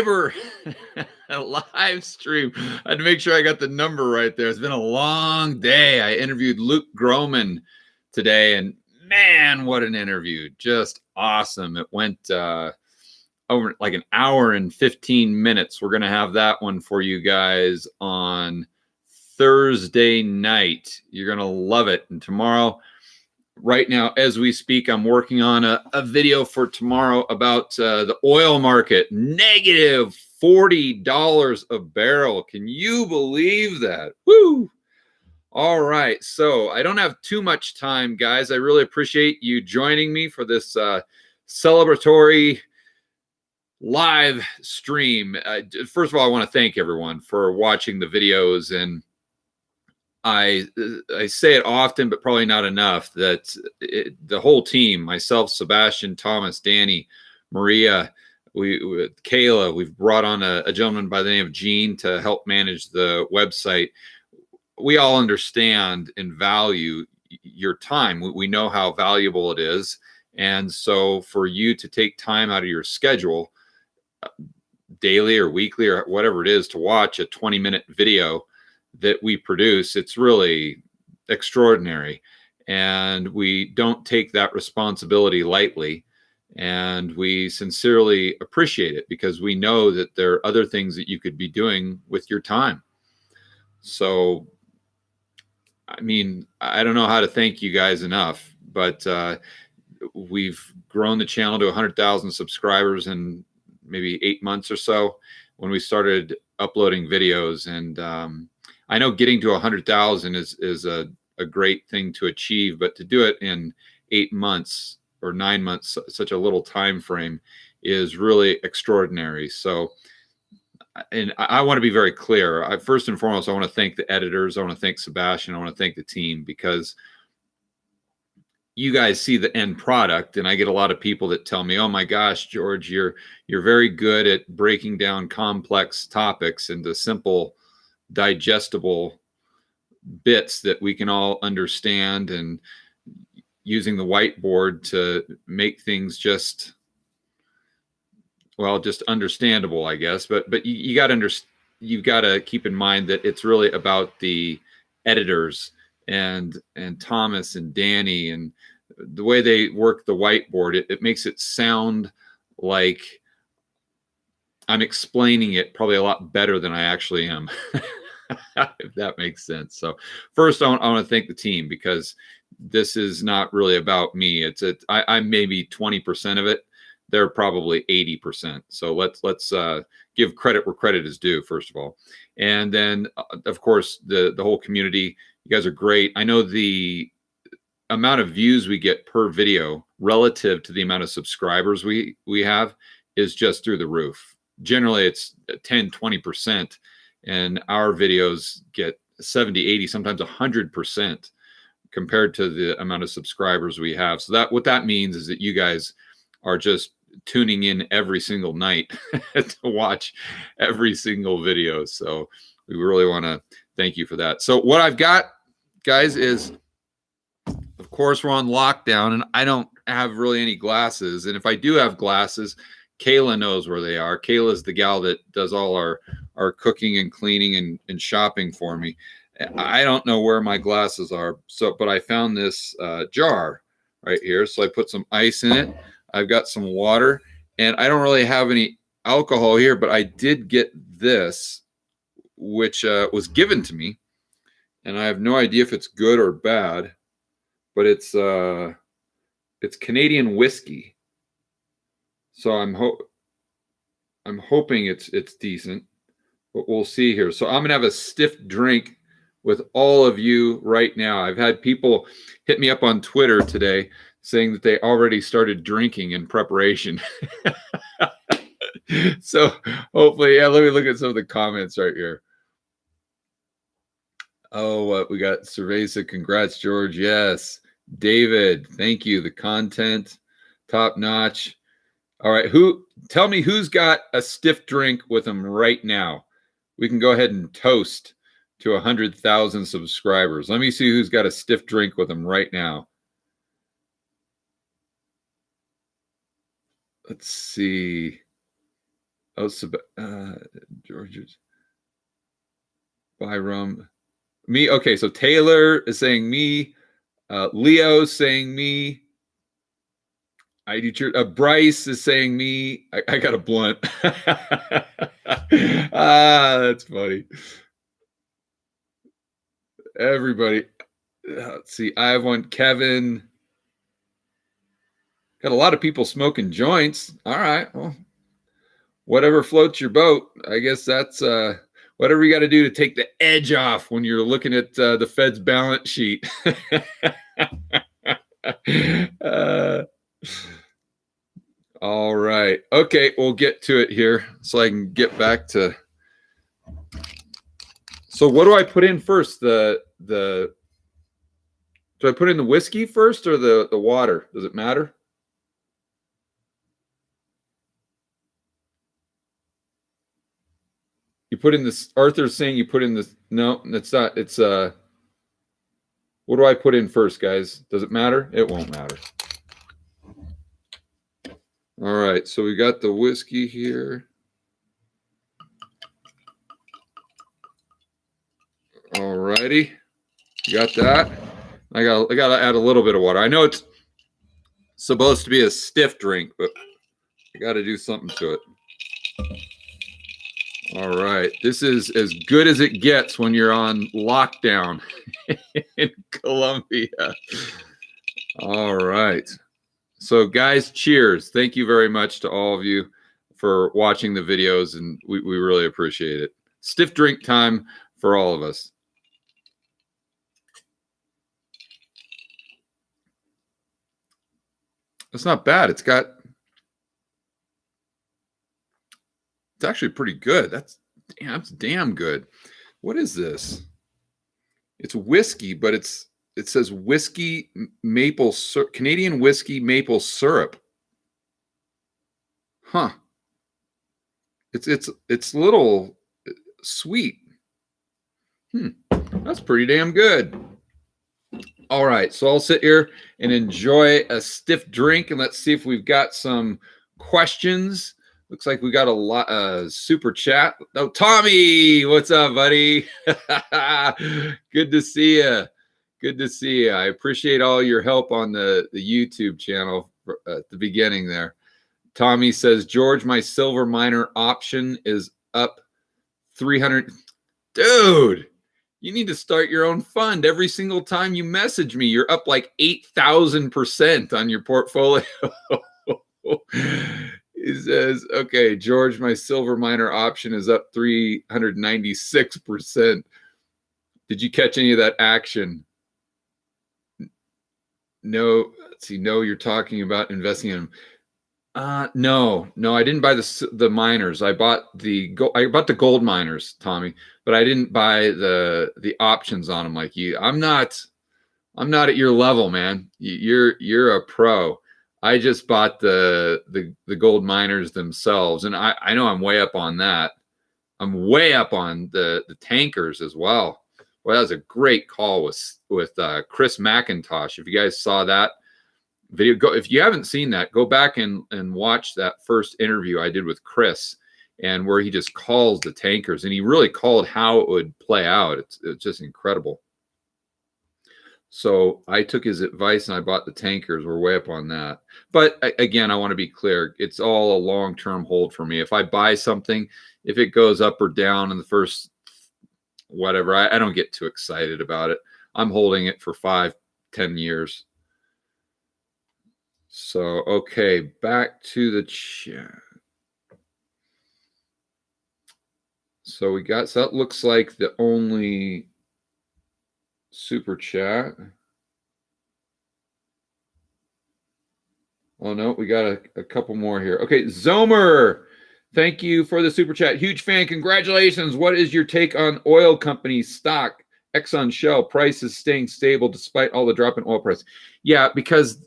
subscriber live stream. I had to make sure I got the number right there. It's been a long day. I interviewed Luke Groman today, and man, what an interview. Just awesome. It went over like an hour and 15 minutes. We're going to have that one for you guys on Thursday night. You're going to love it. And tomorrow, right now, as we speak, I'm working on a video for tomorrow about the oil market. Negative $40 a barrel. Can you believe that? Woo! All right. So I don't have too much time, guys. I really appreciate you joining me for this celebratory live stream. First of all, I want to thank everyone for watching the videos, and I say it often, but probably not enough, that the whole team, myself, Sebastian, Thomas, Danny, Maria, Kayla, we've brought on a gentleman by the name of Gene to help manage the website. We all understand and value your time. We know how valuable it is. And so for you to take time out of your schedule, daily or weekly or whatever it is, to watch a 20-minute video that we produce, it's really extraordinary. And we don't take that responsibility lightly. And we sincerely appreciate it because we know that there are other things that you could be doing with your time. So, I mean, I don't know how to thank you guys enough, but we've grown the channel to 100,000 subscribers in maybe 8 months or so when we started uploading videos. And I know getting to 100,000 is a great thing to achieve, but to do it in 8 months or 9 months, such a little time frame, is really extraordinary. So, and I want to be very clear. First and foremost, I want to thank the editors. I want to thank Sebastian. I want to thank the team, because you guys see the end product, and I get a lot of people that tell me, "Oh my gosh, George, you're very good at breaking down complex topics into simple, digestible bits that we can all understand, and using the whiteboard to make things just understandable, I guess." But you got to you've got to keep in mind that it's really about the editors and Thomas and Danny, and the way they work the whiteboard. It makes it sound like I'm explaining it probably a lot better than I actually am, if that makes sense. So first, I want to thank the team, because this is not really about me. I'm maybe 20% of it. They're probably 80%. So let's give credit where credit is due, first of all. And then, of course, the whole community. You guys are great. I know the amount of views we get per video relative to the amount of subscribers we have is just through the roof. Generally, it's 10-20%, and our videos get 70, 80, sometimes 100% compared to the amount of subscribers we have. So what that means is that you guys are just tuning in every single night to watch every single video. So we really want to thank you for that. So what I've got, guys, is, of course, we're on lockdown, and I don't have really any glasses. And if I do have glasses, Kayla knows where they are. Kayla is the gal that does all our cooking and cleaning and shopping for me. I don't know where my glasses are. But I found this jar right here. So I put some ice in it. I've got some water, and I don't really have any alcohol here, but I did get this, which was given to me, and I have no idea if it's good or bad, but it's Canadian whiskey. So I'm hoping it's decent, but we'll see here. So I'm gonna have a stiff drink with all of you right now. I've had people hit me up on Twitter today saying that they already started drinking in preparation. So hopefully, yeah, let me look at some of the comments right here. Oh, we got Cerveza. Congrats, George. Yes. David, thank you. The content, top notch. All right. Tell me who's got a stiff drink with them right now. We can go ahead and toast to 100,000 subscribers. Let me see who's got a stiff drink with them right now. Let's see. Oh, George's buy rum. Me. Okay, so Taylor is saying me. Leo saying me. I do church. Bryce is saying me. I got a blunt. That's funny. Everybody. Let's see. I have one. Kevin. Got a lot of people smoking joints. All right. Well, whatever floats your boat. I guess that's whatever you got to do to take the edge off when you're looking at the Fed's balance sheet. All right. Okay, we'll get to it here so I can get back to. So what do I put in first? Do I put in the whiskey first or the water? Does it matter? You put in this. Arthur's saying you put in this. No, it's not. It's what do I put in first, guys? Does it matter? It won't matter. All right, so we got the whiskey here. All righty, you got that. I got to add a little bit of water. I know it's supposed to be a stiff drink, but I got to do something to it. All right, this is as good as it gets when you're on lockdown in Colombia. All right. So guys, cheers. Thank you very much to all of you for watching the videos, and we really appreciate it. Stiff drink time for all of us. It's not bad. It's actually pretty good. That's damn good. What is this? It's whiskey, but it says whiskey maple syrup, Canadian whiskey maple syrup. Huh. It's a little sweet. That's pretty damn good. All right, so I'll sit here and enjoy a stiff drink, and let's see if we've got some questions. Looks like we got a lot super chat. Oh, Tommy, what's up, buddy? Good to see you. Good to see you. I appreciate all your help on the YouTube channel at the beginning there. Tommy says, George, my silver miner option is up 300. Dude, you need to start your own fund. Every single time you message me, you're up like 8,000% on your portfolio. He says, okay, George, my silver miner option is up 396%. Did you catch any of that action? No, let's see. No, you're talking about investing in. No, I didn't buy the miners. I bought the gold miners, Tommy, but I didn't buy the options on them like you. I'm not at your level, man. You're a pro. I just bought the gold miners themselves, and I know I'm way up on that. I'm way up on the tankers as well. Well, that was a great call with Chris McIntosh. If you guys saw that video, if you haven't seen that, go back and watch that first interview I did with Chris, and where he just calls the tankers, and he really called how it would play out. It's just incredible. So I took his advice and I bought the tankers. We're way up on that. But again, I want to be clear. It's all a long-term hold for me. If I buy something, if it goes up or down in the first whatever, I don't get too excited about it. I'm holding it for 5-10 years. So, okay, back to the chat. So we got, so that looks like the only super chat. Oh no, we got a couple more here. Okay, Zomer, thank you for the super chat. Huge fan, congratulations. What is your take on oil company stock? Exxon, Shell, price is staying stable despite all the drop in oil price. Yeah, because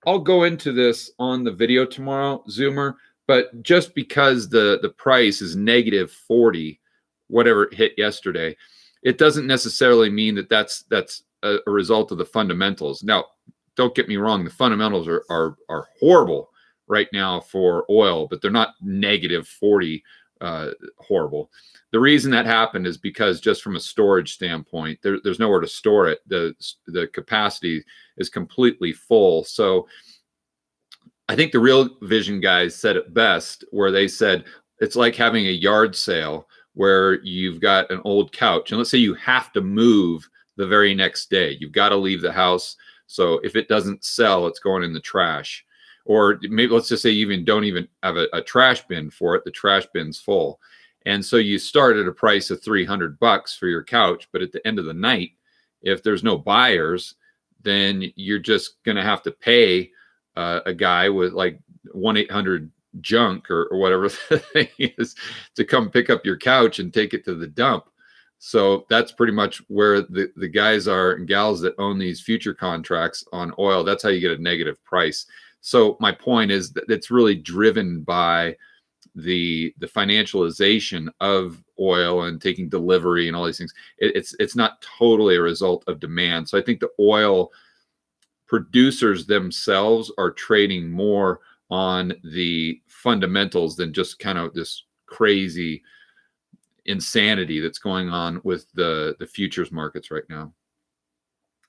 I'll go into this on the video tomorrow, Zoomer, but just because the price is negative 40, whatever it hit yesterday, it doesn't necessarily mean that that's a result of the fundamentals. Now, don't get me wrong, the fundamentals are horrible right now for oil, but they're not negative 40 horrible. The reason that happened is because just from a storage standpoint, there's nowhere to store it. The capacity is completely full. So I think the Real Vision guys said it best, where they said it's like having a yard sale where you've got an old couch, and let's say you have to move the very next day. You've got to leave the house. So if it doesn't sell, it's going in the trash. Or maybe let's just say you even don't even have a trash bin for it. The trash bin's full. And so you start at a price of $300 for your couch, but at the end of the night, if there's no buyers, then you're just going to have to pay a guy with like 1-800-JUNK or whatever the thing is to come pick up your couch and take it to the dump. So that's pretty much where the guys are and gals that own these future contracts on oil. That's how you get a negative price. So my point is that it's really driven by the financialization of oil and taking delivery and all these things. It's not totally a result of demand. So I think the oil producers themselves are trading more on the fundamentals than just kind of this crazy insanity that's going on with the futures markets right now.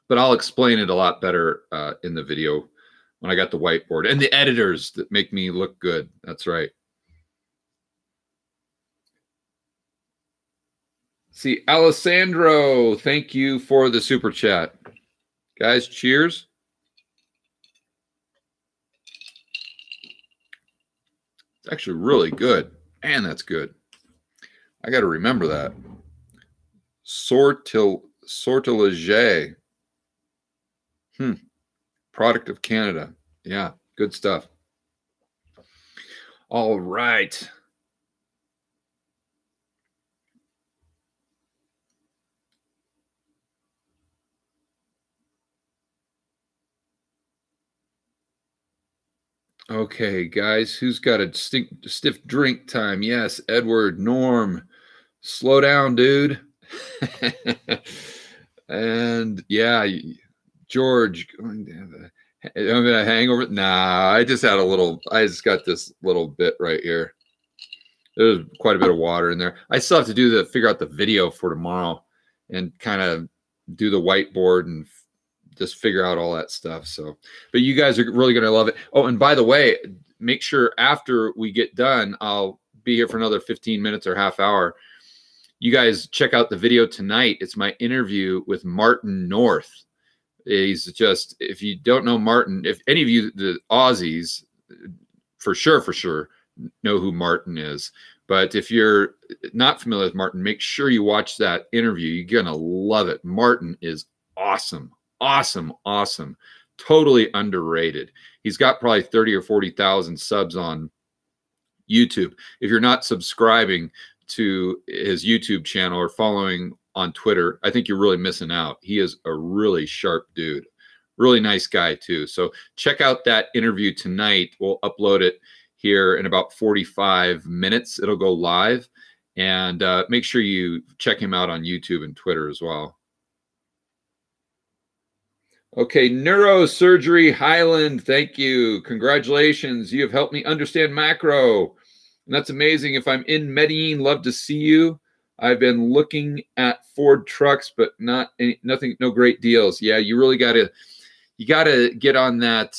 But I'll explain it a lot better in the video when I got the whiteboard and the editors that make me look good. That's right. See, Alessandro, thank you for the super chat. Guys, cheers. It's actually really good. Man, that's good. I got to remember that. Sortilege. Product of Canada. Yeah, good stuff. All right. Okay, guys, who's got a stiff drink time? Yes, Edward, Norm. Slow down, dude. And yeah, George, going to have a hangover. Nah, I just got this little bit right here. There's quite a bit of water in there. I still have to figure out the video for tomorrow and kind of do the whiteboard and just figure out all that stuff. So, but you guys are really going to love it. Oh, and by the way, make sure after we get done, I'll be here for another 15 minutes or half hour. You guys check out the video tonight. It's my interview with Martin North. He's just, if you don't know Martin, if any of you, the Aussies, for sure know who Martin is. But if you're not familiar with Martin, make sure you watch that interview. You're going to love it. Martin is awesome. Totally underrated. He's got probably 30 or 40,000 subs on YouTube. If you're not subscribing to his YouTube channel or following on Twitter, I think you're really missing out. He is a really sharp dude. Really nice guy too. So check out that interview tonight. We'll upload it here in about 45 minutes. It'll go live. And make sure you check him out on YouTube and Twitter as well. Okay, Neurosurgery Highland, thank you. Congratulations. You have helped me understand macro. And that's amazing. If I'm in Medellin, love to see you. I've been looking at Ford trucks, but no great deals. Yeah, you really got to get on that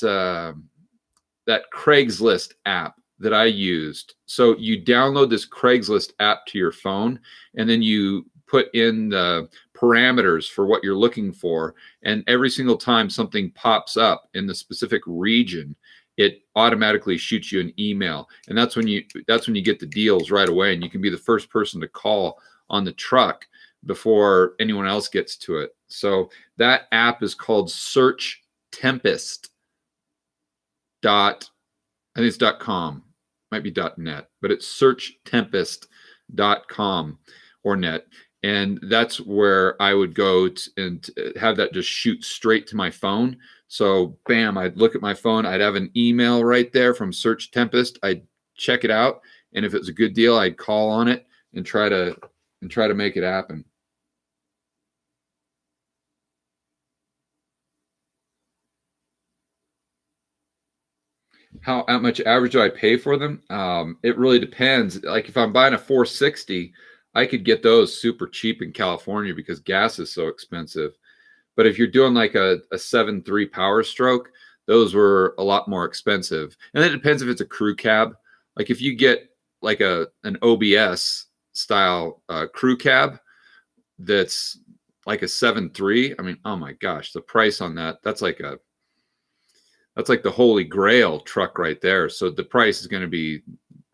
Craigslist app that I used. So you download this Craigslist app to your phone, and then you put in the parameters for what you're looking for. And every single time something pops up in the specific region, it automatically shoots you an email. And that's when you get the deals right away. And you can be the first person to call on the truck before anyone else gets to it. So that app is called Search Tempest. I think it's .com, might be .net, but it's searchtempest.com or net. And that's where I would go and have that just shoot straight to my phone. So bam, I'd look at my phone. I'd have an email right there from Search Tempest. I'd check it out. And if it's a good deal, I'd call on it and try to make it happen. how much average do I pay for them? It really depends. Like if I'm buying a 460, I could get those super cheap in California because gas is so expensive. But if you're doing like a 7.3 Power Stroke, those were a lot more expensive. And it depends if it's a crew cab. Like if you get like an OBS style crew cab that's like a 7.3, I mean, oh my gosh, the price on that's like the holy grail truck right there. So the price is going to be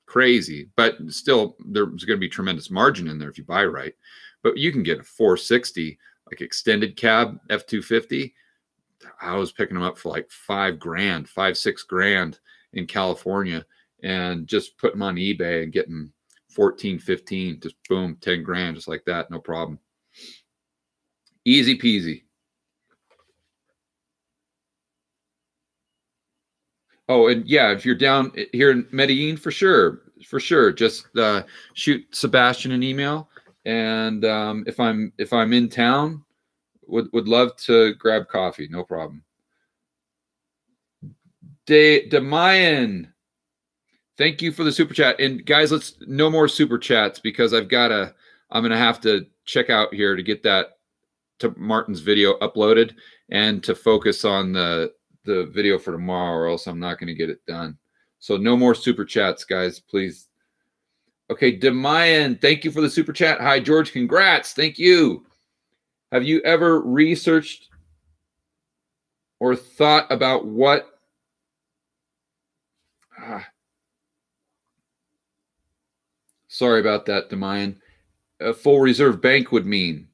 crazy, but still there's going to be tremendous margin in there if you buy right. But you can get a 460 like extended cab F250. I was picking them up for like $5,000, 5-6 grand in California, and just put them on eBay and getting 14, 15, just boom, 10 grand, just like that, no problem. Easy peasy. Oh, and yeah, if you're down here in Medellin, for sure, just shoot Sebastian an email, and if I'm in town, would love to grab coffee, no problem. Demayan, thank you for the super chat. And guys, let's no more super chats because I'm gonna have to check out here to get that to Martin's video uploaded and to focus on the video for tomorrow, or else I'm not going to get it done. So no more super chats, guys, please. Okay, Demayan, thank you for the super chat. Hi, George, congrats. Thank you. Have you ever researched or thought about what sorry about that, Demayan, a full reserve bank would mean?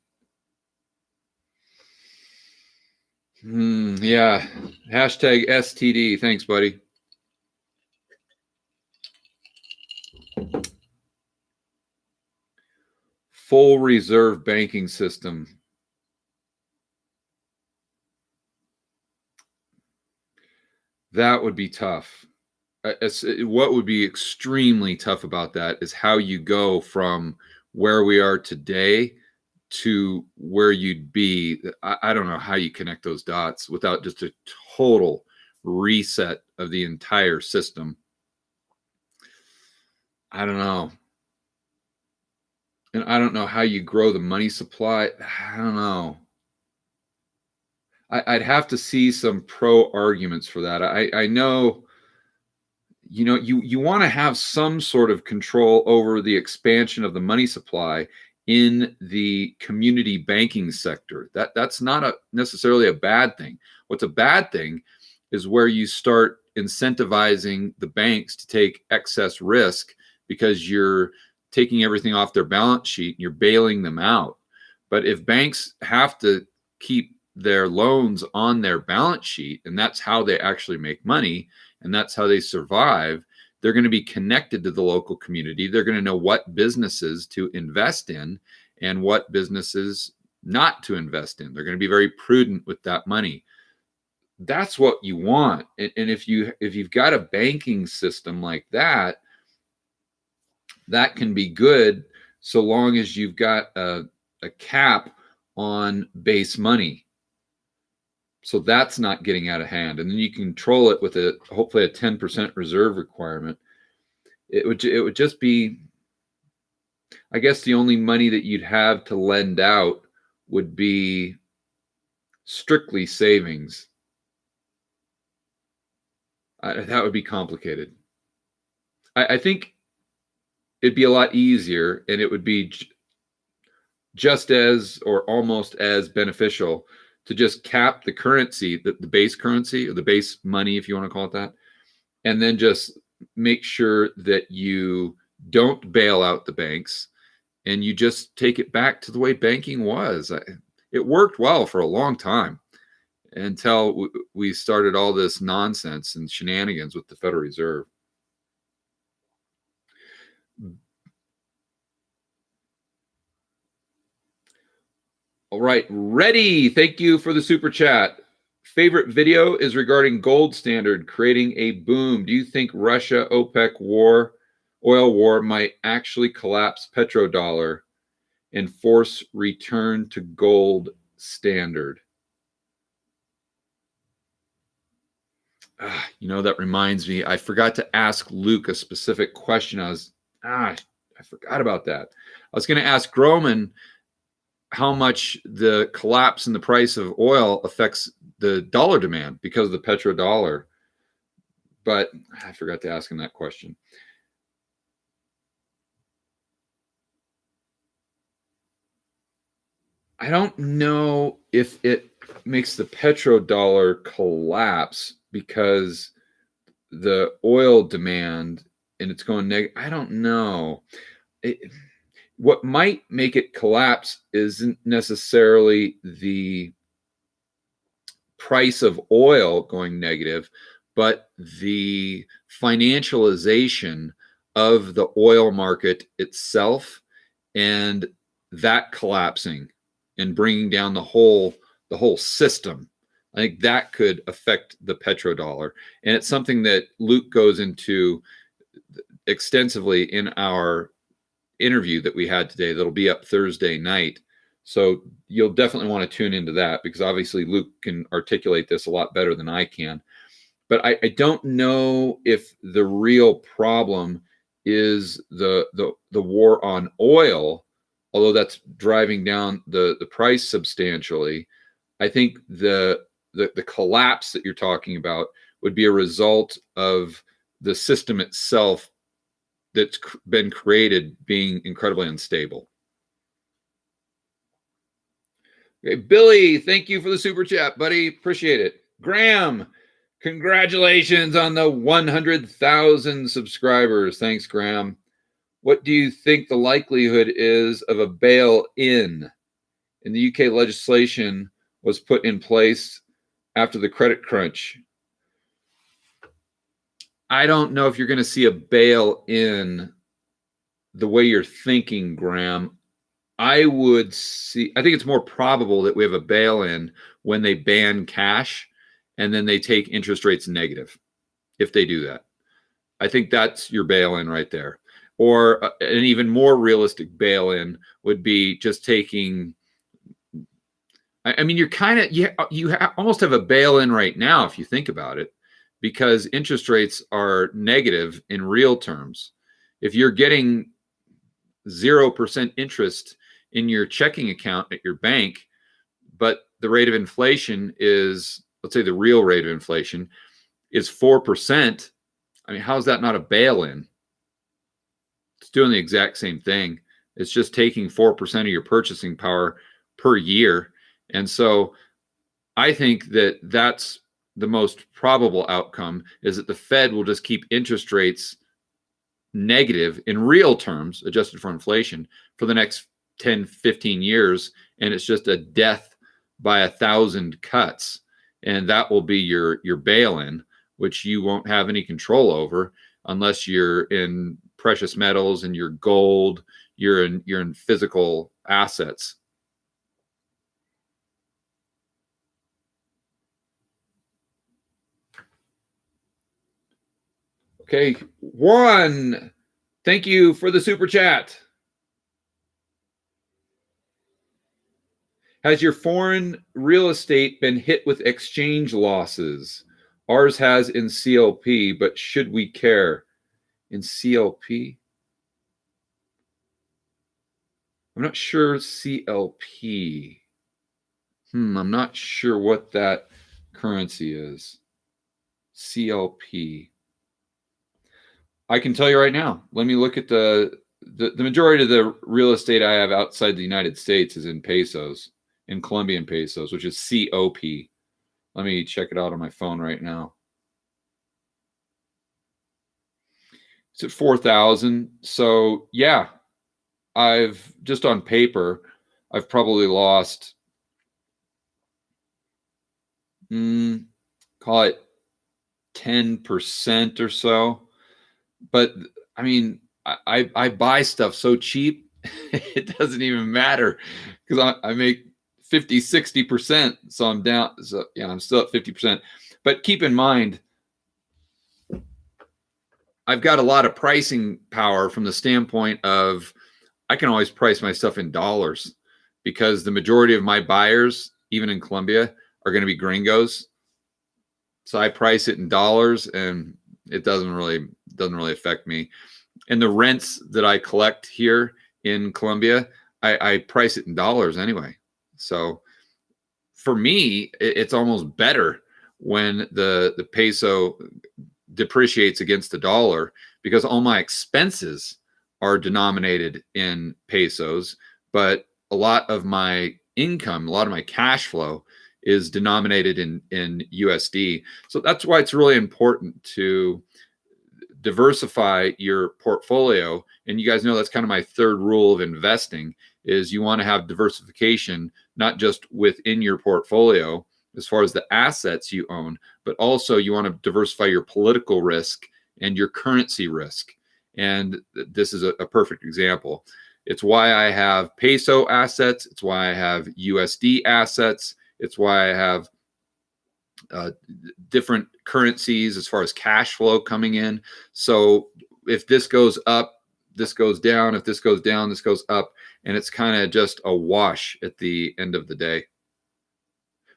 Yeah. Hashtag STD. Thanks, buddy. Full reserve banking system. That would be tough. What would be extremely tough about that is how you go from where we are today to where you'd be. I don't know how you connect those dots without just a total reset of the entire system. I don't know. And I don't know how you grow the money supply. I don't know. I'd have to see some pro arguments for that. I know, you want to have some sort of control over the expansion of the money supply in the community banking sector. That's not necessarily a bad thing. What's a bad thing is where you start incentivizing the banks to take excess risk because you're taking everything off their balance sheet and you're bailing them out. But if banks have to keep their loans on their balance sheet, and that's how they actually make money, and that's how they survive, they're going to be connected to the local community. They're going to know what businesses to invest in and what businesses not to invest in. They're going to be very prudent with that money. That's what you want. And if you've got a banking system like that, that can be good so long as you've got a cap on base money. So that's not getting out of hand. And then you control it with hopefully a 10% reserve requirement. It would just be, I guess the only money that you'd have to lend out would be strictly savings. That would be complicated. I think it'd be a lot easier, and it would be just as or almost as beneficial to just cap the currency, the base currency or the base money, if you want to call it that, and then just make sure that you don't bail out the banks and you just take it back to the way banking was. It worked well for a long time until we started all this nonsense and shenanigans with the Federal Reserve. All right, ready. Thank you for the super chat. Favorite video is regarding gold standard creating a boom. Do you think Russia OPEC oil war might actually collapse petrodollar and force return to gold standard? That reminds me. I forgot to ask Luke a specific question. I forgot about that. I was going to ask Groman how much the collapse in the price of oil affects the dollar demand because of the petrodollar. But I forgot to ask him that question. I don't know if it makes the petrodollar collapse because the oil demand and it's going negative. I don't know. What might make it collapse isn't necessarily the price of oil going negative, but the financialization of the oil market itself and that collapsing and bringing down the whole system. I think that could affect the petrodollar. And it's something that Luke goes into extensively in our interview that we had today that'll be up Thursday night. So you'll definitely want to tune into that because obviously Luke can articulate this a lot better than I can. But I don't know if the real problem is the war on oil, although that's driving down the price substantially. I think the collapse that you're talking about would be a result of the system itself that's been created being incredibly unstable. Okay, Billy, thank you for the super chat, buddy. Appreciate it. Graham, congratulations on the 100,000 subscribers. Thanks, Graham. What do you think the likelihood is of a bail-in? In the UK, legislation was put in place after the credit crunch. I don't know if you're going to see a bail-in the way you're thinking, Graham. I think it's more probable that we have a bail-in when they ban cash and then they take interest rates negative, if they do that. I think that's your bail-in right there. Or an even more realistic bail-in would be just taking, I mean, you're kind of, you almost have a bail-in right now if you think about it, because interest rates are negative in real terms. If you're getting 0% interest in your checking account at your bank, but the rate of inflation is, let's say the real rate of inflation is 4%. I mean, how is that not a bail-in? It's doing the exact same thing. It's just taking 4% of your purchasing power per year. And so I think that that's the most probable outcome, is that the Fed will just keep interest rates negative in real terms, adjusted for inflation, for the next 10, 15 years. And it's just a death by 1,000 cuts. And that will be your bail-in, which you won't have any control over unless you're in precious metals and your gold, you're in physical assets. Okay, Juan, thank you for the super chat. Has your foreign real estate been hit with exchange losses? Ours has in CLP, but should we care? In CLP? I'm not sure CLP. I'm not sure what that currency is. CLP. I can tell you right now. Let me look at the majority of the real estate I have outside the United States is in pesos, in Colombian pesos, which is COP. Let me check it out on my phone right now. It's at 4,000. So yeah, I've just on paper, I've probably lost, call it 10% or so. But I mean, I buy stuff so cheap, it doesn't even matter because I make 50, 60%. So I'm down. So yeah, I'm still at 50%. But keep in mind, I've got a lot of pricing power from the standpoint of I can always price my stuff in dollars because the majority of my buyers, even in Colombia, are going to be gringos. So I price it in dollars, and it doesn't really affect me. And the rents that I collect here in Colombia, I price it in dollars anyway. So for me, it's almost better when the peso depreciates against the dollar, because all my expenses are denominated in pesos, but a lot of my income, a lot of my cash flow is denominated in USD. So that's why it's really important to diversify your portfolio. And you guys know that's kind of my third rule of investing, is you want to have diversification, not just within your portfolio as far as the assets you own, but also you want to diversify your political risk and your currency risk. And this is a perfect example. It's why I have peso assets. It's why I have USD assets. It's why I have different currencies as far as cash flow coming in. So if this goes up, this goes down. If this goes down, this goes up, and it's kind of just a wash at the end of the day.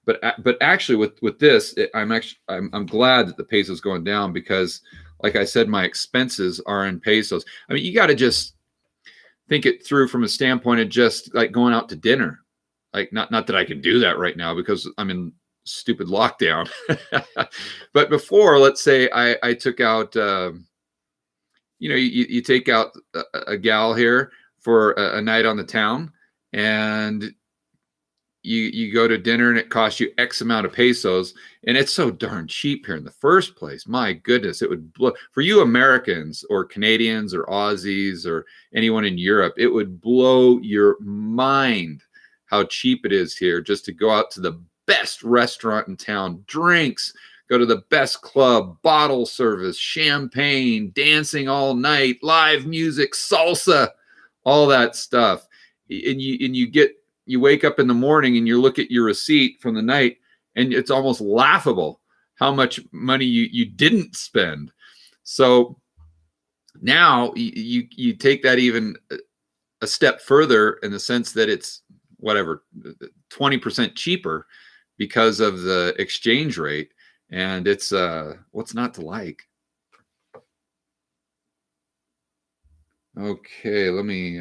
But actually, with this, I'm glad that the peso is going down, because, like I said, my expenses are in pesos. I mean, you got to just think it through from a standpoint of just like going out to dinner. Like, not that I can do that right now because I'm in stupid lockdown. But before, let's say I took out, you take out a gal here for a night on the town, and you go to dinner, and it costs you X amount of pesos, and it's so darn cheap here in the first place. My goodness, it would blow for you Americans or Canadians or Aussies or anyone in Europe. It would blow your mind how cheap it is here just to go out to the best restaurant in town, drinks, go to the best club, bottle service, champagne, dancing all night, live music, salsa, all that stuff. And you wake up in the morning and you look at your receipt from the night, and it's almost laughable how much money you didn't spend. So now you take that even a step further, in the sense that it's whatever 20% cheaper because of the exchange rate, and it's what's not to like. Okay, let me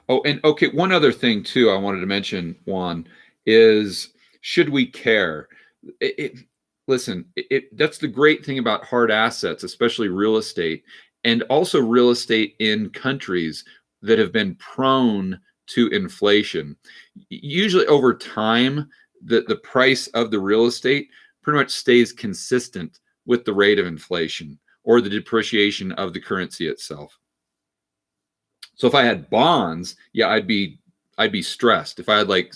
oh, and okay, one other thing too I wanted to mention, Juan, is should we care? Listen, that's the great thing about hard assets, especially real estate, and also real estate in countries that have been prone to inflation. Usually over time, the price of the real estate pretty much stays consistent with the rate of inflation or the depreciation of the currency itself. So if I had bonds, yeah, I'd be stressed. If I had like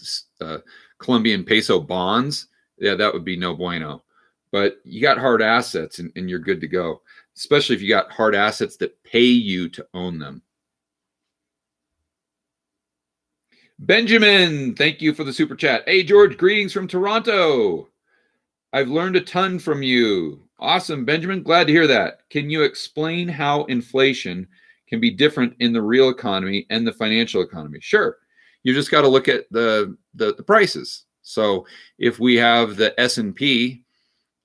Colombian peso bonds, yeah, that would be no bueno. But you got hard assets, and you're good to go, especially if you got hard assets that pay you to own them. Benjamin, thank you for the super chat. Hey, George, greetings from Toronto. I've learned a ton from you. Awesome, Benjamin. Glad to hear that. Can you explain how inflation can be different in the real economy and the financial economy? Sure. You just got to look at the prices. So if we have the S&P,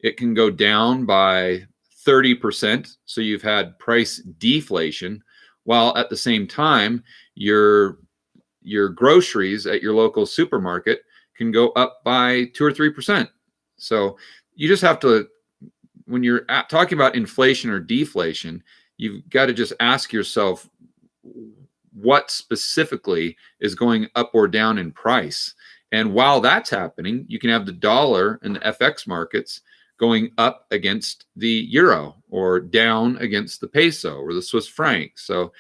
it can go down by 30%. So you've had price deflation, while at the same time, your groceries at your local supermarket can go up by 2 or 3%. So you just have to, when you're talking about inflation or deflation, you've got to just ask yourself what specifically is going up or down in price. And while that's happening, you can have the dollar and the FX markets going up against the euro or down against the peso or the Swiss franc. So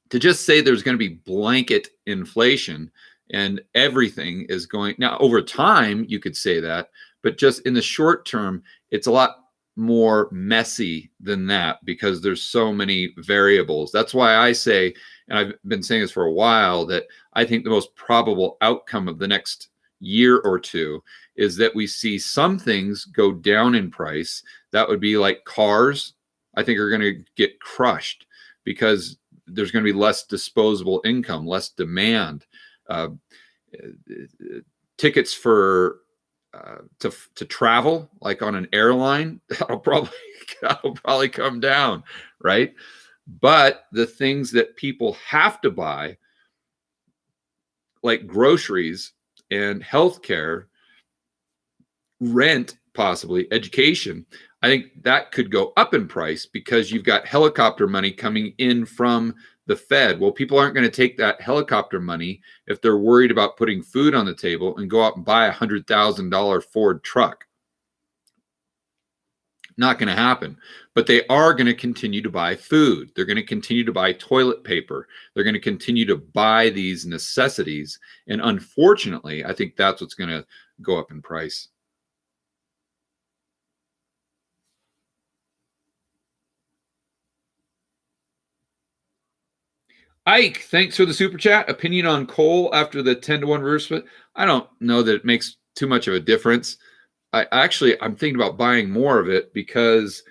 to just say there's going to be blanket inflation and everything is going, now over time, you could say that, but just in the short term, it's a lot more messy than that because there's so many variables. That's why I say, and I've been saying this for a while, that I think the most probable outcome of the next year or two is that we see some things go down in price. That would be like cars, I think, are going to get crushed because there's going to be less disposable income, less demand. tickets for to travel, like on an airline, that'll probably come down, right? But the things that people have to buy, like groceries and healthcare, rent, possibly education, I think that could go up in price because you've got helicopter money coming in from the Fed. Well, people aren't going to take that helicopter money if they're worried about putting food on the table and go out and buy $100,000 Ford truck. Not going to happen. But they are going to continue to buy food. They're going to continue to buy toilet paper. They're going to continue to buy these necessities. And unfortunately, I think that's what's going to go up in price. Ike, thanks for the super chat. Opinion on coal after the 10-to-1 reverse split? I don't know that it makes too much of a difference. I'm thinking about buying more of it because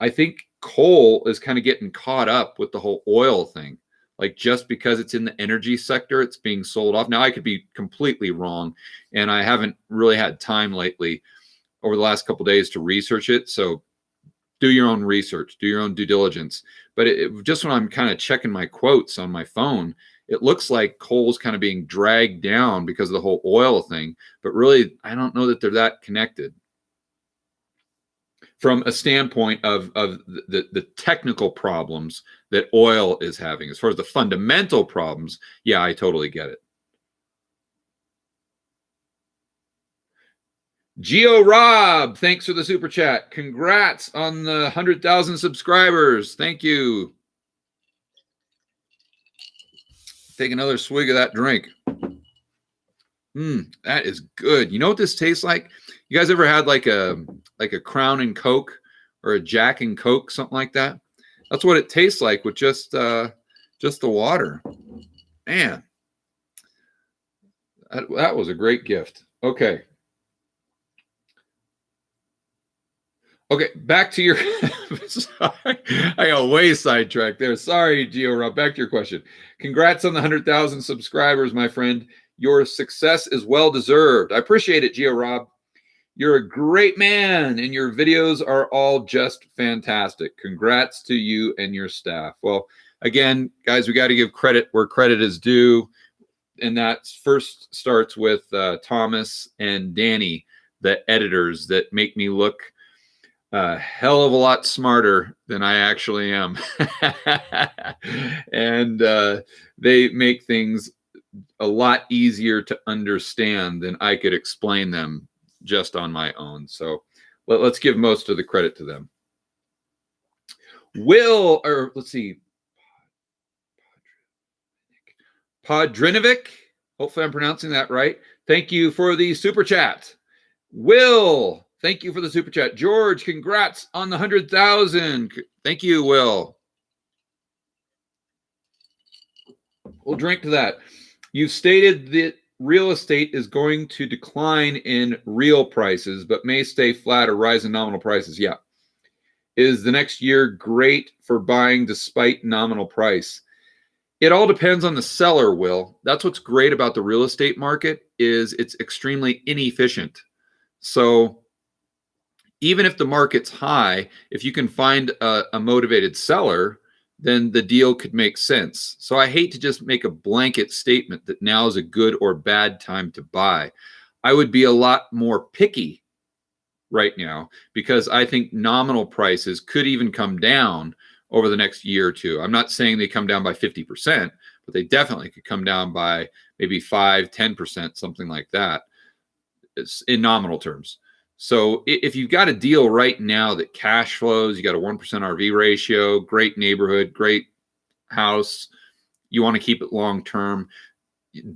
I think coal is kind of getting caught up with the whole oil thing. Like, just because it's in the energy sector, it's being sold off. Now, I could be completely wrong, and I haven't really had time lately over the last couple of days to research it. So do your own research, do your own due diligence. But just when I'm kind of checking my quotes on my phone, it looks like coal's kind of being dragged down because of the whole oil thing. But really, I don't know that they're that connected from a standpoint of the technical problems that oil is having. As far as the fundamental problems, yeah, I totally get it. Geo Rob, thanks for the super chat. Congrats on the 100,000 subscribers. Thank you. Take another swig of that drink. That is good. You know what this tastes like? You guys ever had like a Crown and Coke or a Jack and Coke, something like that? That's what it tastes like with just the water. Man, that was a great gift. Okay. Okay, back to your. Sorry, I got way sidetracked there. Sorry, Geo Rob. Back to your question. Congrats on the 100,000 subscribers, my friend. Your success is well deserved. I appreciate it, Geo Rob. You're a great man, and your videos are all just fantastic. Congrats to you and your staff. Well, again, guys, we got to give credit where credit is due, and that first starts with Thomas and Danny, the editors that make me look a hell of a lot smarter than I actually am. And they make things a lot easier to understand than I could explain them just on my own. So let's give most of the credit to them. Let's see. Podrinovic, hopefully I'm pronouncing that right. Thank you for the super chat. Will, thank you for the super chat. George, congrats on the 100,000. Thank you, Will. We'll drink to that. You've stated that real estate is going to decline in real prices, but may stay flat or rise in nominal prices. Yeah. Is the next year great for buying despite nominal price? It all depends on the seller, Will. That's what's great about the real estate market is it's extremely inefficient. So even if the market's high, if you can find a motivated seller, then the deal could make sense. So I hate to just make a blanket statement that now is a good or bad time to buy. I would be a lot more picky right now because I think nominal prices could even come down over the next year or two. I'm not saying they come down by 50%, but they definitely could come down by maybe 5, 10%, something like that. It's in nominal terms. So if you've got a deal right now that cash flows, you got a 1% RV ratio, great neighborhood, great house, you want to keep it long-term,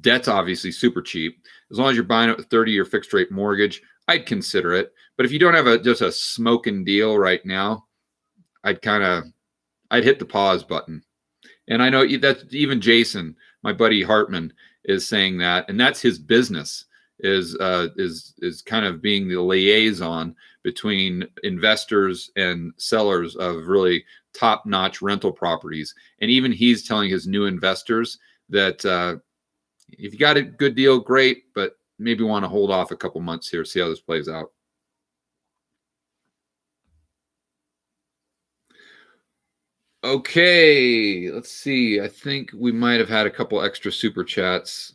debt's obviously super cheap. As long as you're buying it with 30-year fixed rate mortgage, I'd consider it. But if you don't have just a smoking deal right now, I'd hit the pause button. And I know that even Jason, my buddy Hartman, is saying that, and that's his business. Is kind of being the liaison between investors and sellers of really top-notch rental properties. And even he's telling his new investors that if you got a good deal, great, but maybe want to hold off a couple months here, see how this plays out. Okay, let's see. I think we might have had a couple extra super chats.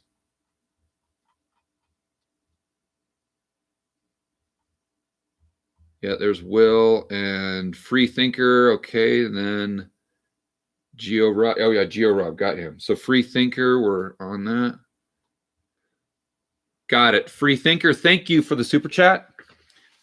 Yeah, there's Will and Free Thinker. Okay, and then Geo Rob. Oh yeah, Geo Rob, got him. So Free Thinker, we're on that. Got it. Free Thinker, thank you for the super chat.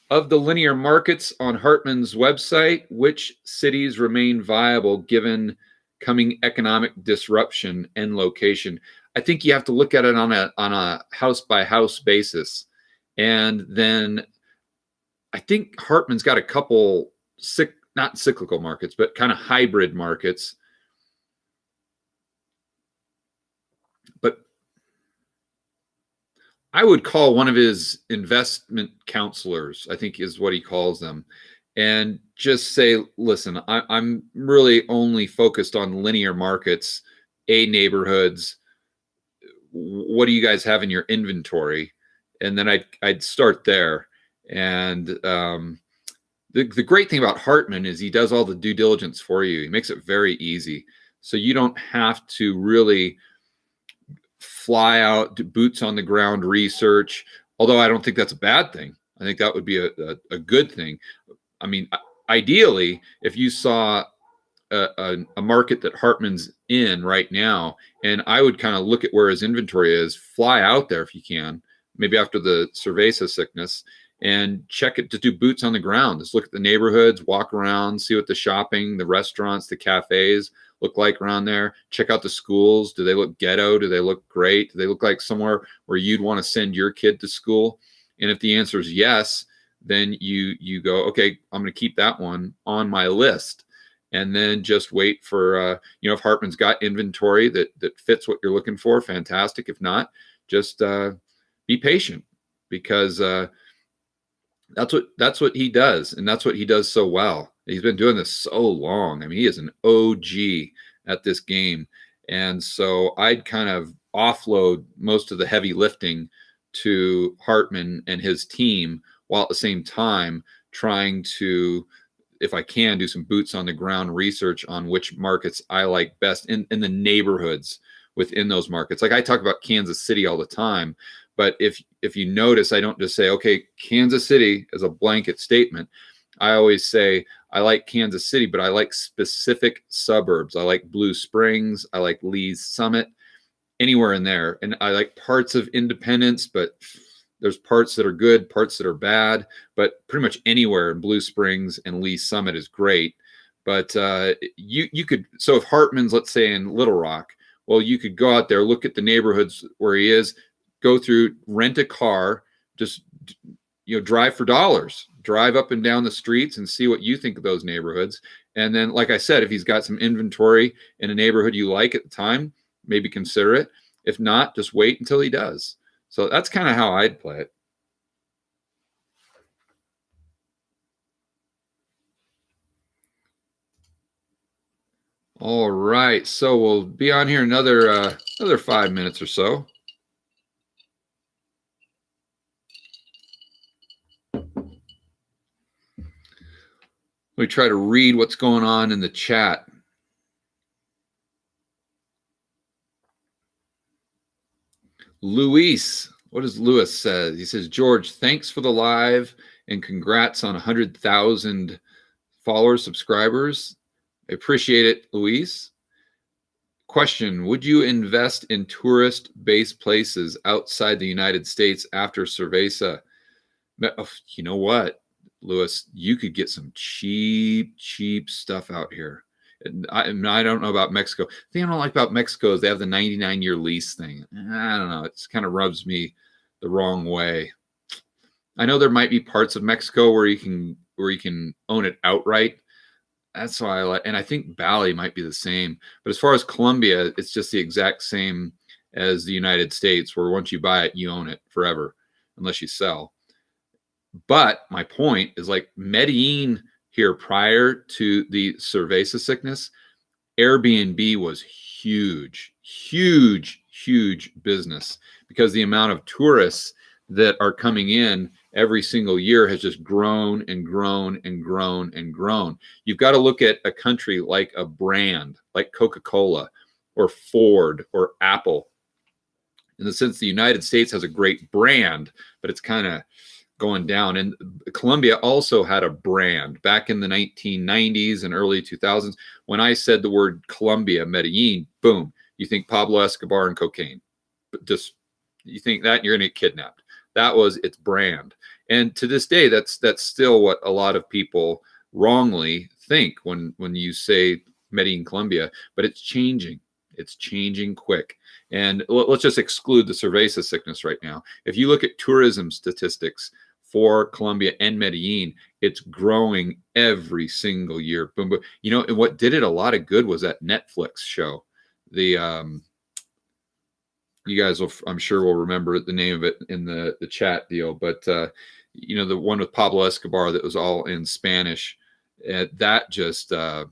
Of the linear markets on Hartman's website, which cities remain viable given coming economic disruption and location? I think you have to look at it on a house by house basis. And then I think Hartman's got a couple not cyclical markets, but kind of hybrid markets. But I would call one of his investment counselors, I think is what he calls them, and just say, listen, I'm really only focused on linear markets, A neighborhoods. What do you guys have in your inventory? And then I'd start there. And the great thing about Hartman is he does all the due diligence for you. He makes it very easy. So you don't have to really fly out, do boots on the ground research, although I don't think that's a bad thing. I think that would be a good thing. I mean, ideally, if you saw a market that Hartman's in right now, and I would kind of look at where his inventory is, fly out there if you can, maybe after the Cerveza sickness, and check it, to do boots on the ground. Just look at the neighborhoods, walk around, see what the shopping, the restaurants, the cafes look like around there. Check out the schools. Do they look ghetto? Do they look great? Do they look like somewhere where you'd want to send your kid to school? And if the answer is yes, then you go, okay, I'm going to keep that one on my list. And then just wait for, if Hartman's got inventory that fits what you're looking for, fantastic. If not, just be patient, because that's what he does, and that's what he does so well. He's been doing this so long. I mean, he is an OG at this game, and so I'd kind of offload most of the heavy lifting to Hartman and his team, while at the same time trying to, if I can, do some boots on the ground research on which markets I like best in the neighborhoods within those markets. Like I talk about Kansas City all the time, but if you notice, I don't just say, okay, Kansas City as a blanket statement. I always say, I like Kansas City, but I like specific suburbs. I like Blue Springs. I like Lee's Summit, anywhere in there. And I like parts of Independence, but there's parts that are good, parts that are bad, but pretty much anywhere in Blue Springs and Lee's Summit is great. But you could, so if Hartman's, let's say, in Little Rock, well, you could go out there, look at the neighborhoods where he is, go through, rent a car, just drive for dollars, drive up and down the streets and see what you think of those neighborhoods. And then, like I said, if he's got some inventory in a neighborhood you like at the time, maybe consider it. If not, just wait until he does. So that's kind of how I'd play it. All right, so we'll be on here another 5 minutes or so. We try to read what's going on in the chat. Luis, what does Lewis say? He says, George, thanks for the live and congrats on 100,000 followers, subscribers. I appreciate it, Luis. Question, would you invest in tourist-based places outside the United States after Cerveza? You know what, Lewis, you could get some cheap stuff out here. I don't know about Mexico. The thing I don't like about Mexico is they have the 99-year lease thing. I don't know. It kind of rubs me the wrong way. I know there might be parts of Mexico where you can own it outright. That's why I like, and I think Bali might be the same. But as far as Colombia, it's just the exact same as the United States, where once you buy it, you own it forever, unless you sell. But my point is, like Medellin here prior to the Cerveza sickness, Airbnb was huge business, because the amount of tourists that are coming in every single year has just grown and grown and grown and grown. You've got to look at a country like a brand, like Coca-Cola or Ford or Apple. In the sense the United States has a great brand, but it's kind of going down. And Colombia also had a brand back in the 1990s and early 2000s. When I said the word Colombia, Medellin, boom, you think Pablo Escobar and cocaine. But just you think that and you're going to get kidnapped. That was its brand. And to this day, that's still what a lot of people wrongly think when you say Medellin, Colombia, but it's changing. It's changing quick. And let's just exclude the cerveza sickness right now. If you look at tourism statistics for Colombia and Medellin, it's growing every single year. Boom, boom. You know, and what did it a lot of good was that Netflix show. The you guys will, I'm sure, will remember the name of it in the chat deal, but you know, the one with Pablo Escobar that was all in Spanish. That just kind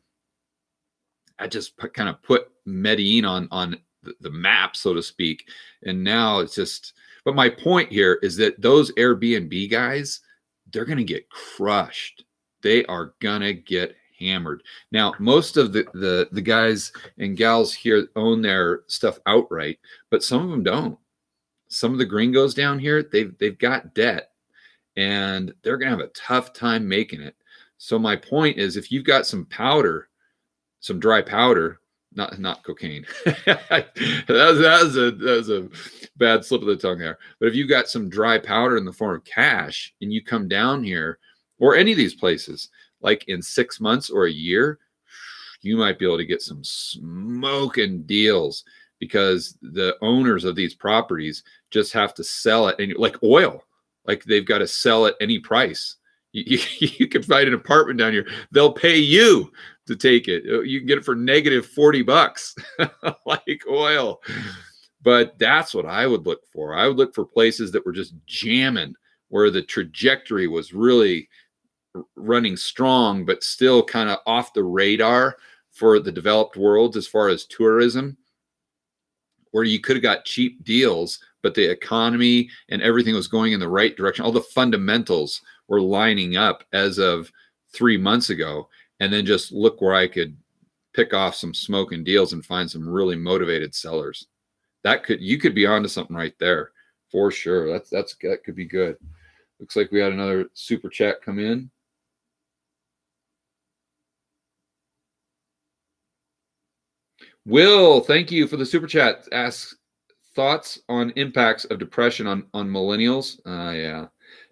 of put Medellin on the map, so to speak. And now it's just, but my point here is that those Airbnb guys, they're going to get crushed. They are going to get hammered. Now, most of the guys and gals here own their stuff outright, but some of them don't. Some of the gringos down here, they've got debt and they're going to have a tough time making it. So my point is, if you've got some powder, some dry powder, not cocaine. that was a bad slip of the tongue there. But if you got some dry powder in the form of cash and you come down here or any of these places, like in 6 months or a year, you might be able to get some smoking deals because the owners of these properties just have to sell it. And like oil, like they've got to sell at any price. You can find an apartment down here. They'll pay you to take it. You can get it for negative $40, like oil. But that's what I would look for. I would look for places that were just jamming, where the trajectory was really running strong, but still kind of off the radar for the developed world as far as tourism, where you could have got cheap deals, but the economy and everything was going in the right direction. All the fundamentals were lining up as of 3 months ago. And then just look where I could pick off some smoking deals and find some really motivated sellers. You could be onto something right there for sure. That could be good. Looks like we had another super chat come in. Will, thank you for the super chat. Asks thoughts on impacts of depression on millennials. Yeah,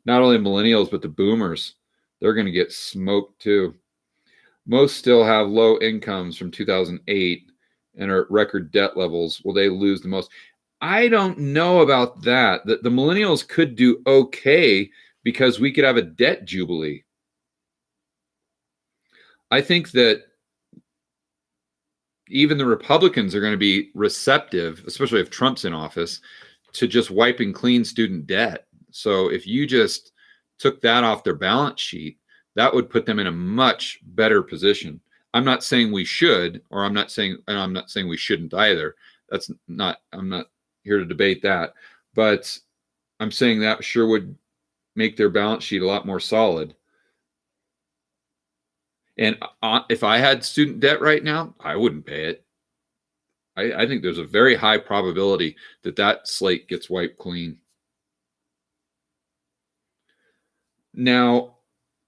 not only millennials, but the boomers. They're going to get smoked too. Most still have low incomes from 2008 and are at record debt levels. Will they lose the most? I don't know about that. The millennials could do okay because we could have a debt jubilee. I think that even the Republicans are going to be receptive, especially if Trump's in office, to just wiping clean student debt. So if you just took that off their balance sheet, that would put them in a much better position. I'm not saying we should, or I'm not saying we shouldn't either. I'm not here to debate that, but I'm saying that sure would make their balance sheet a lot more solid. And if I had student debt right now, I wouldn't pay it. I think there's a very high probability that slate gets wiped clean. Now,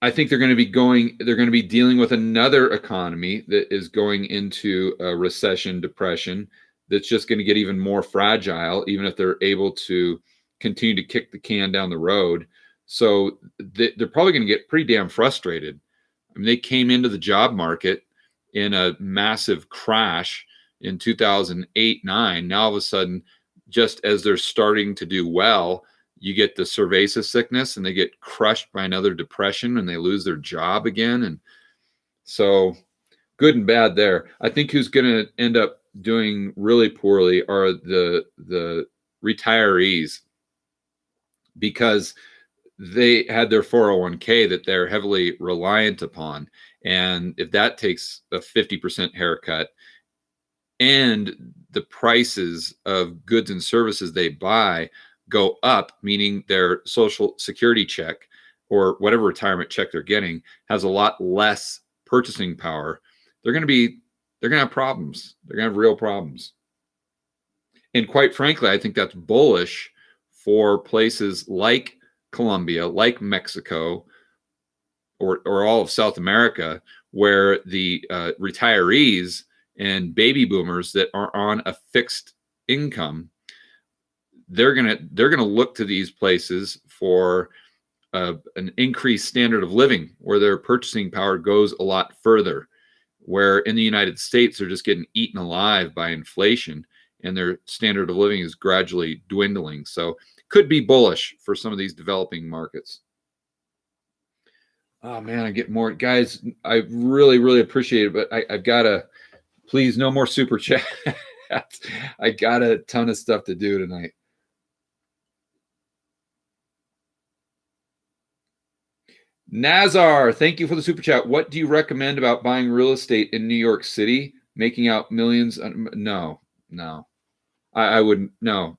I think they're going to be dealing with another economy that is going into a recession, depression, that's just going to get even more fragile, even if they're able to continue to kick the can down the road. So they're probably going to get pretty damn frustrated. I mean, they came into the job market in a massive crash in 2008-9. Now, all of a sudden, just as they're starting to do well, you get the cerveza sickness and they get crushed by another depression and they lose their job again. And so good and bad there. I think who's going to end up doing really poorly are the retirees, because they had their 401k that they're heavily reliant upon. And if that takes a 50% haircut and the prices of goods and services they buy go up, meaning their social security check or whatever retirement check they're getting has a lot less purchasing power, they're going to have problems. They're going to have real problems. And quite frankly, I think that's bullish for places like Colombia, like Mexico, or all of South America, where the retirees and baby boomers that are on a fixed income, they're gonna look to these places for an increased standard of living, where their purchasing power goes a lot further. Where in the United States, they're just getting eaten alive by inflation, and their standard of living is gradually dwindling. So could be bullish for some of these developing markets. Oh man, I get more guys. I really, really appreciate it, but I've got to, please, no more super chat. I got a ton of stuff to do tonight. Nazar, thank you for the super chat. What do you recommend about buying real estate in New York City, making out millions? No. I wouldn't. No,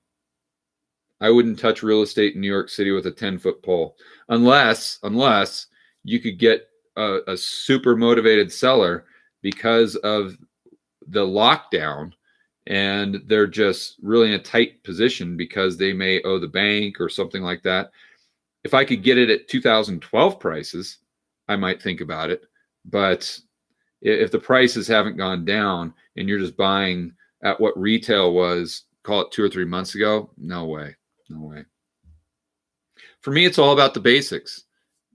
I wouldn't touch real estate in New York City with a 10-foot pole, unless you could get a super motivated seller because of the lockdown, and they're just really in a tight position because they may owe the bank or something like that. If I could get it at 2012 prices, I might think about it. But if the prices haven't gone down and you're just buying at what retail was, call it 2 or 3 months ago, no way. For me, it's all about the basics.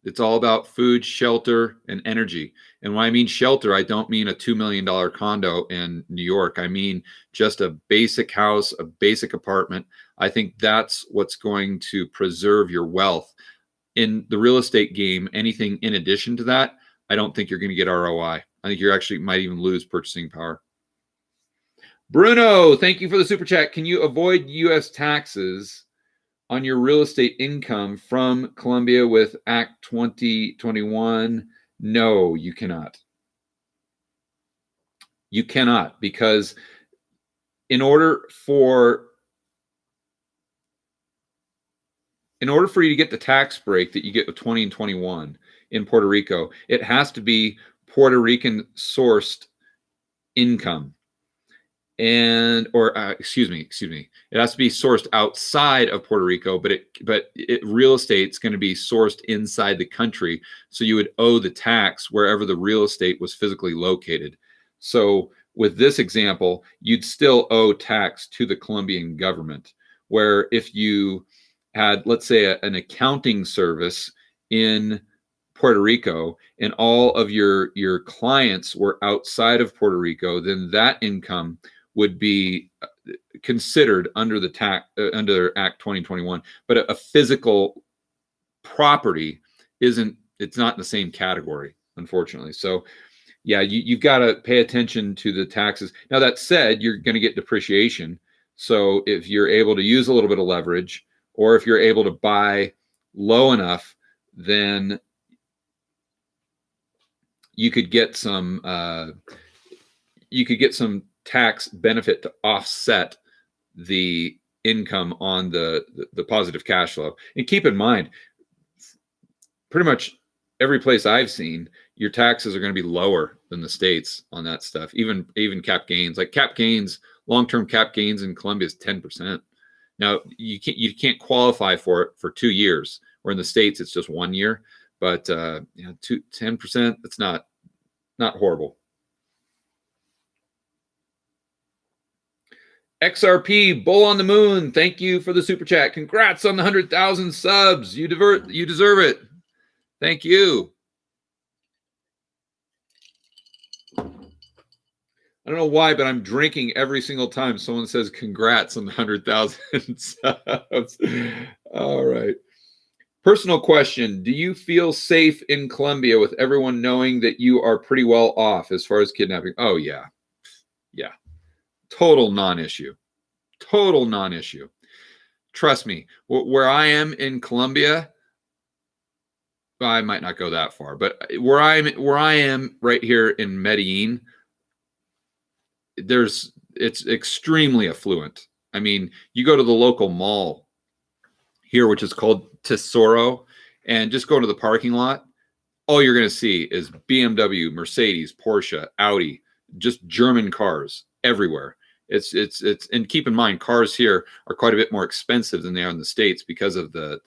It's all about food, shelter, and energy. And when I mean shelter, I don't mean a $2 million condo in New York. I mean just a basic house, a basic apartment. I think that's what's going to preserve your wealth. In the real estate game, anything in addition to that, I don't think you're going to get ROI. I think you actually might even lose purchasing power. Bruno, thank you for the super chat. Can you avoid U.S. taxes on your real estate income from Colombia with Act 2021? No, you cannot. You cannot, because in order for you to get the tax break that you get with 20 and 21 in Puerto Rico, it has to be Puerto Rican sourced income. It has to be sourced outside of Puerto Rico, but real estate's going to be sourced inside the country, so you would owe the tax wherever the real estate was physically located. So with this example, you'd still owe tax to the Colombian government, where if you had, let's say, an accounting service in Puerto Rico and all of your clients were outside of Puerto Rico, then that income would be considered under the under Act 2021. But a physical property it's not in the same category, unfortunately. So yeah, you've got to pay attention to the taxes. Now, that said, you're going to get depreciation. So if you're able to use a little bit of leverage, or if you're able to buy low enough, then you could get some tax benefit to offset the income on the positive cash flow. And keep in mind, pretty much every place I've seen, your taxes are going to be lower than the States on that stuff. Even cap gains, like cap gains, long-term cap gains in Colombia is 10%. Now you can't qualify for it for 2 years, or in the States it's just 1 year. But 10%, that's not horrible. XRP, Bull on the Moon, thank you for the super chat. Congrats on the 100,000 subs. You deserve it. Thank you. I don't know why, but I'm drinking every single time someone says congrats on the 100,000 subs. All right. Personal question. Do you feel safe in Colombia with everyone knowing that you are pretty well off as far as kidnapping? Oh, yeah. Yeah. Total non-issue. Total non-issue. Trust me, where I am in Colombia, I might not go that far, but where I am right here in Medellin, it's extremely affluent. I mean, you go to the local mall here, which is called Tesoro, and just go to the parking lot. All you're going to see is BMW, Mercedes, Porsche, Audi, just German cars everywhere. And keep in mind, cars here are quite a bit more expensive than they are in the States because of the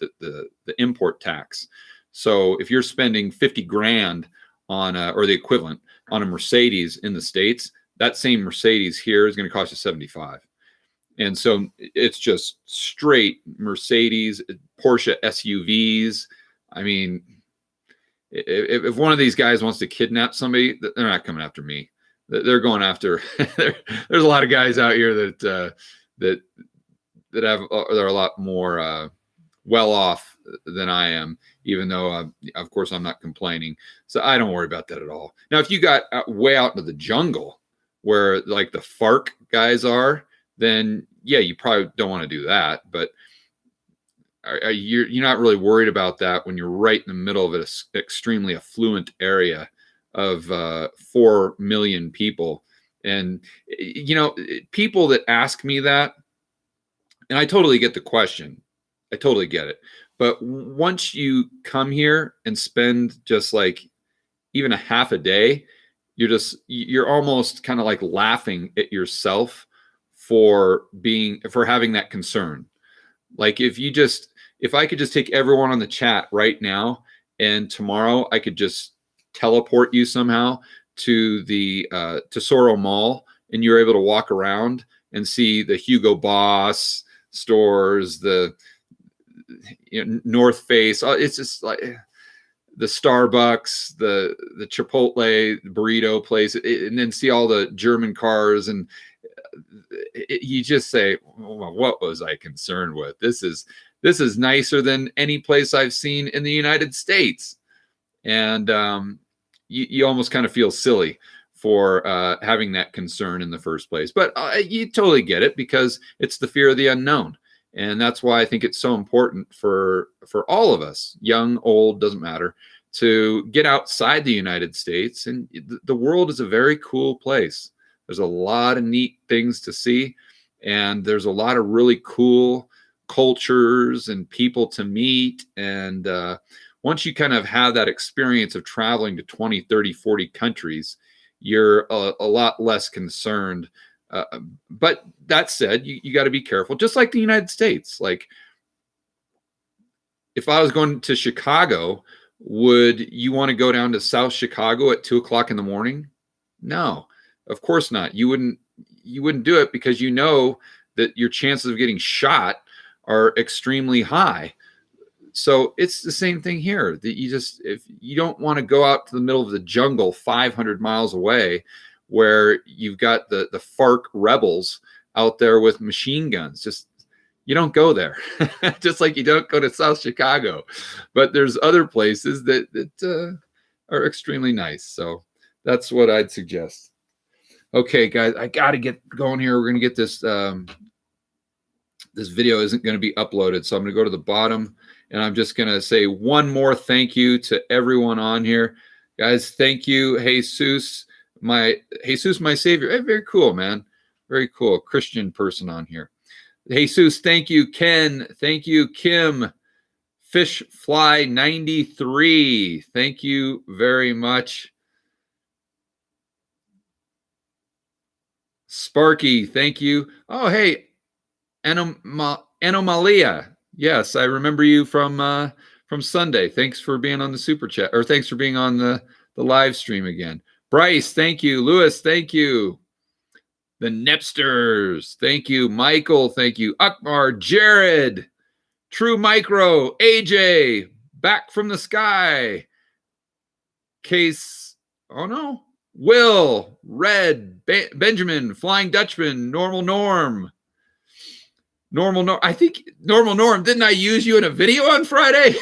import tax. So if you're spending 50 grand on or the equivalent on a Mercedes in the States, that same Mercedes here is going to cost you 75. And so it's just straight Mercedes, Porsche SUVs. I mean, if one of these guys wants to kidnap somebody, they're not coming after me. They're going after. There's a lot of guys out here that they're a lot more well off than I am. Even though, of course, I'm not complaining, so I don't worry about that at all. Now, if you got way out into the jungle where like the FARC guys are, then yeah, you probably don't want to do that. But you're not really worried about that when you're right in the middle of an extremely affluent area of 4 million people. And people that ask me that, and I totally get the question, I totally get it. But once you come here and spend just like even a half a day, you're almost kind of like laughing at yourself for having that concern. Like if I could just take everyone on the chat right now, and tomorrow I could just teleport you somehow to the Tesoro Mall, and you're able to walk around and see the Hugo Boss stores, the North Face. It's just like the Starbucks, the Chipotle, the burrito place, and then see all the German cars, and you just say, well, what was I concerned with? This is nicer than any place I've seen in the United States. And you almost kind of feel silly for having that concern in the first place. But you totally get it, because it's the fear of the unknown. And that's why I think it's so important for all of us, young, old, doesn't matter, to get outside the United States. And the world is a very cool place. There's a lot of neat things to see. And there's a lot of really cool cultures and people to meet. And once you kind of have that experience of traveling to 20, 30, 40 countries, you're a lot less concerned. But that said, you got to be careful, just like the United States. Like if I was going to Chicago, would you want to go down to South Chicago at 2:00 in the morning? No, of course not. You wouldn't do it, because you know that your chances of getting shot are extremely high. So it's the same thing here. That if you don't want to go out to the middle of the jungle 500 miles away, where you've got the FARC rebels out there with machine guns, you don't go there. Just like you don't go to South Chicago. But there's other places that are extremely nice. So that's what I'd suggest. Okay, guys, I got to get going here. We're going to get this. This video isn't going to be uploaded, so I'm going to go to the bottom, and I'm just going to say one more thank you to everyone on here. Guys, thank you, Jesus, my savior. Hey, very cool, man. Very cool. Christian person on here. Jesus, thank you. Ken, thank you. Kim, Fishfly93, thank you very much. Sparky, thank you. Oh, hey, Anomalia. Yes, I remember you from Sunday. Thanks for being on the super chat, or thanks for being on the live stream again. Bryce, thank you. Lewis, thank you. The Nepsters, thank you. Michael, thank you. Akbar, Jared, True Micro, AJ, Back from the Sky, Case, oh no, Will, Red, Benjamin, Flying Dutchman, Normal Norm. I think Normal Norm, didn't I use you in a video on Friday?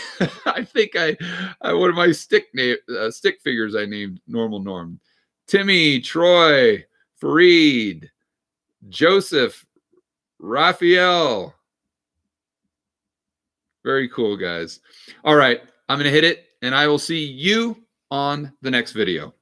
I think I one of my stick figures I named Normal Norm. Timmy, Troy, Fareed, Joseph, Raphael. Very cool, guys. All right, I'm going to hit it, and I will see you on the next video.